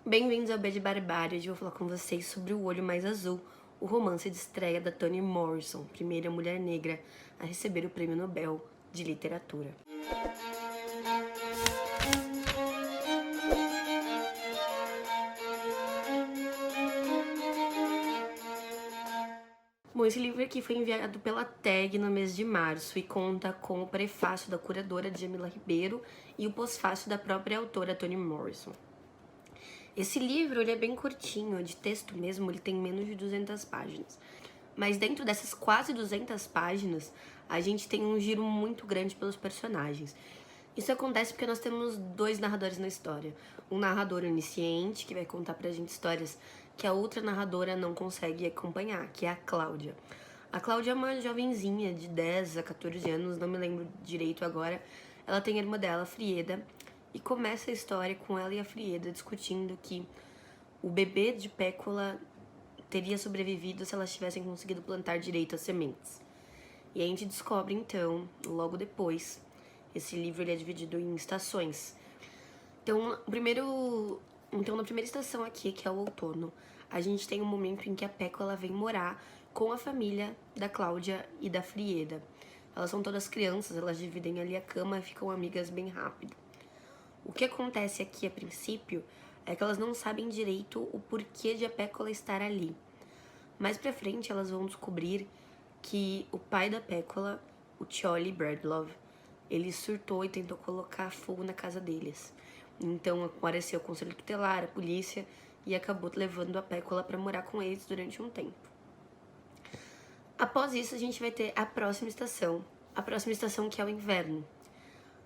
Bem-vindos ao B de Barbárie. Hoje eu vou falar com vocês sobre O Olho Mais Azul, o romance de estreia da Toni Morrison, primeira mulher negra a receber o Prêmio Nobel de Literatura. Bom, esse livro aqui foi enviado pela TAG no mês de março e conta com o prefácio da curadora Djamila Ribeiro e o pós-fácio da própria autora Toni Morrison. Esse livro ele é bem curtinho, de texto mesmo, ele tem menos de 200 páginas. Mas dentro dessas quase 200 páginas, a gente tem um giro muito grande pelos personagens. Isso acontece porque nós temos dois narradores na história. Um narrador onisciente, que vai contar pra gente histórias que a outra narradora não consegue acompanhar, que é a Cláudia. A Cláudia é uma jovenzinha de 10 a 14 anos, não me lembro direito agora. Ela tem a irmã dela, a Frieda, e começa a história com ela e a Frieda discutindo que o bebê de Pécola teria sobrevivido se elas tivessem conseguido plantar direito as sementes. E a gente descobre então, logo depois, esse livro ele é dividido em estações. Então, na primeira estação aqui, que é o outono, a gente tem um momento em que a Pécola vem morar com a família da Cláudia e da Frieda. Elas são todas crianças, elas dividem ali a cama e ficam amigas bem rápido. O que acontece aqui a princípio é que elas não sabem direito o porquê de a Pécola estar ali. Mais pra frente elas vão descobrir que o pai da Pécola, o Charlie Bradlove, ele surtou e tentou colocar fogo na casa deles. Então apareceu o conselho tutelar, a polícia, e acabou levando a Pécola pra morar com eles durante um tempo. Após isso a gente vai ter a próxima estação que é o inverno.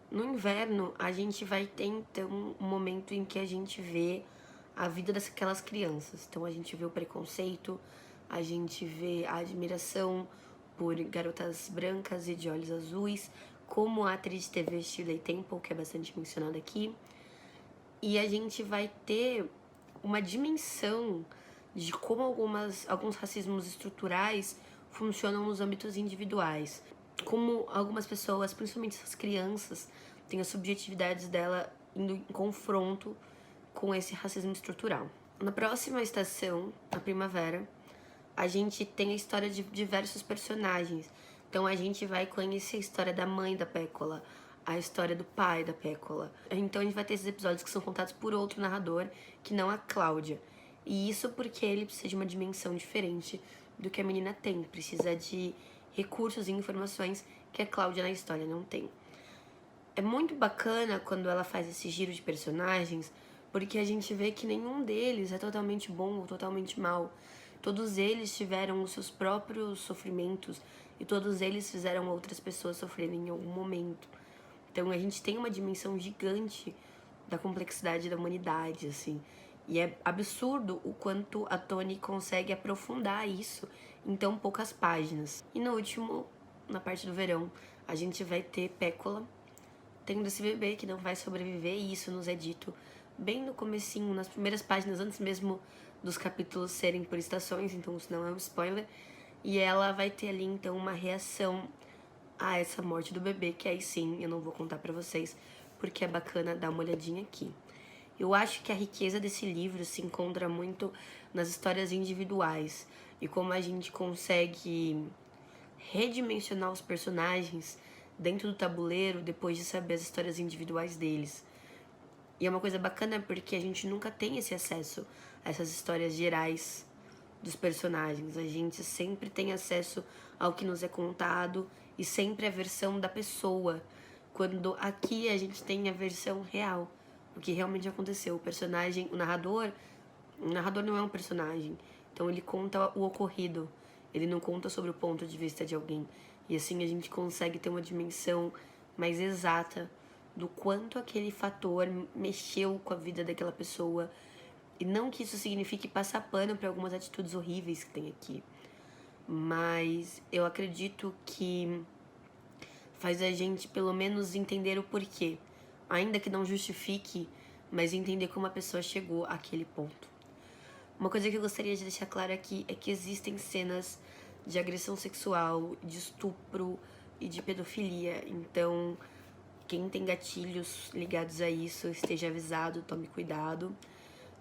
No inverno, a gente vai ter, então, um momento em que a gente vê a vida daquelas crianças. Então, a gente vê o preconceito, a gente vê a admiração por garotas brancas e de olhos azuis, como a atriz de TV Shirley Temple, que é bastante mencionada aqui. E a gente vai ter uma dimensão de como alguns racismos estruturais funcionam nos âmbitos individuais. Como algumas pessoas, principalmente essas crianças, têm as subjetividades dela indo em confronto com esse racismo estrutural. Na próxima estação, a primavera, a gente tem a história de diversos personagens. Então a gente vai conhecer a história da mãe da Pécola, a história do pai da Pécola. Então a gente vai ter esses episódios que são contados por outro narrador, que não a Cláudia. E isso porque ele precisa de uma dimensão diferente do que a menina tem. Precisa de recursos e informações que a Cláudia na história não tem. É muito bacana quando ela faz esse giro de personagens, porque a gente vê que nenhum deles é totalmente bom ou totalmente mal. Todos eles tiveram os seus próprios sofrimentos e todos eles fizeram outras pessoas sofrerem em algum momento. Então a gente tem uma dimensão gigante da complexidade da humanidade, assim. E é absurdo o quanto a Toni consegue aprofundar isso em tão poucas páginas. E no último, na parte do verão, a gente vai ter Pécola tendo esse bebê que não vai sobreviver, e isso nos é dito bem no comecinho, nas primeiras páginas, antes mesmo dos capítulos serem por estações, então isso não é um spoiler. E ela vai ter ali, então, uma reação a essa morte do bebê, que aí sim, eu não vou contar pra vocês, porque é bacana dar uma olhadinha aqui. Eu acho que a riqueza desse livro se encontra muito nas histórias individuais e como a gente consegue redimensionar os personagens dentro do tabuleiro depois de saber as histórias individuais deles. E é uma coisa bacana porque a gente nunca tem esse acesso a essas histórias gerais dos personagens. A gente sempre tem acesso ao que nos é contado e sempre a versão da pessoa, quando aqui a gente tem a versão real, o que realmente aconteceu. O narrador não é um personagem, então ele conta o ocorrido, ele não conta sobre o ponto de vista de alguém. E assim a gente consegue ter uma dimensão mais exata do quanto aquele fator mexeu com a vida daquela pessoa. E não que isso signifique passar pano para algumas atitudes horríveis que tem aqui, mas eu acredito que faz a gente pelo menos entender o porquê, ainda que não justifique, mas entender como a pessoa chegou àquele ponto. Uma coisa que eu gostaria de deixar claro aqui é que existem cenas de agressão sexual, de estupro e de pedofilia, então quem tem gatilhos ligados a isso esteja avisado, tome cuidado.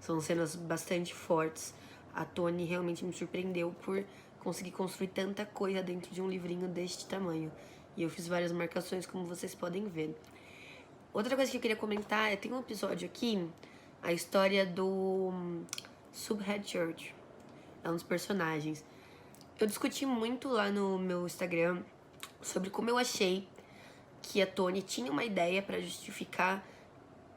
São cenas bastante fortes. A Toni realmente me surpreendeu por conseguir construir tanta coisa dentro de um livrinho deste tamanho. E eu fiz várias marcações, como vocês podem ver. Outra coisa que eu queria comentar é, tem um episódio aqui, a história do Subhead Church. É um dos personagens. Eu discuti muito lá no meu Instagram sobre como eu achei que a Toni tinha uma ideia para justificar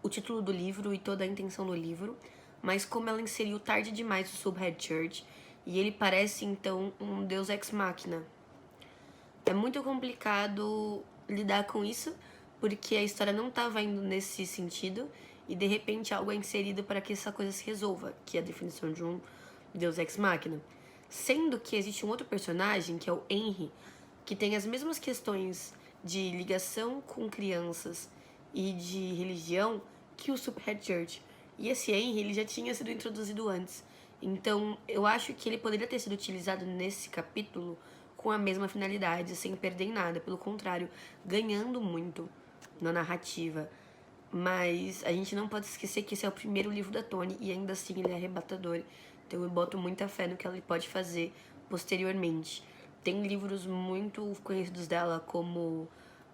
o título do livro e toda a intenção do livro, mas como ela inseriu tarde demais o Subhead Church, e ele parece então um deus ex machina. É muito complicado lidar com isso, porque a história não estava indo nesse sentido, e de repente algo é inserido para que essa coisa se resolva, que é a definição de um deus ex machina. Sendo que existe um outro personagem, que é o Henry, que tem as mesmas questões de ligação com crianças e de religião que o Subhead Church. E esse Henry, ele já tinha sido introduzido antes. Então, eu acho que ele poderia ter sido utilizado nesse capítulo com a mesma finalidade, sem perder em nada. Pelo contrário, ganhando muito na narrativa. Mas a gente não pode esquecer que esse é o primeiro livro da Toni e ainda assim ele é arrebatador. Então eu boto muita fé no que ela pode fazer posteriormente. Tem livros muito conhecidos dela, como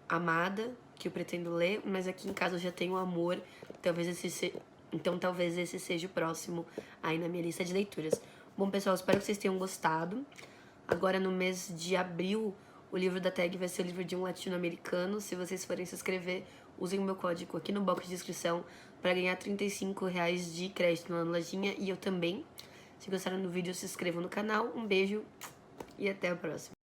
Amada, que eu pretendo ler, mas aqui em casa eu já tenho Amor, então talvez esse seja o próximo aí na minha lista de leituras. Bom, pessoal, espero que vocês tenham gostado. Agora, no mês de abril, o livro da tag vai ser o livro de um latino-americano. Se vocês forem se inscrever, usem o meu código aqui no box de descrição para ganhar R$ 35 de crédito na lojinha, e eu também. Se gostaram do vídeo, se inscrevam no canal. Um beijo e até a próxima.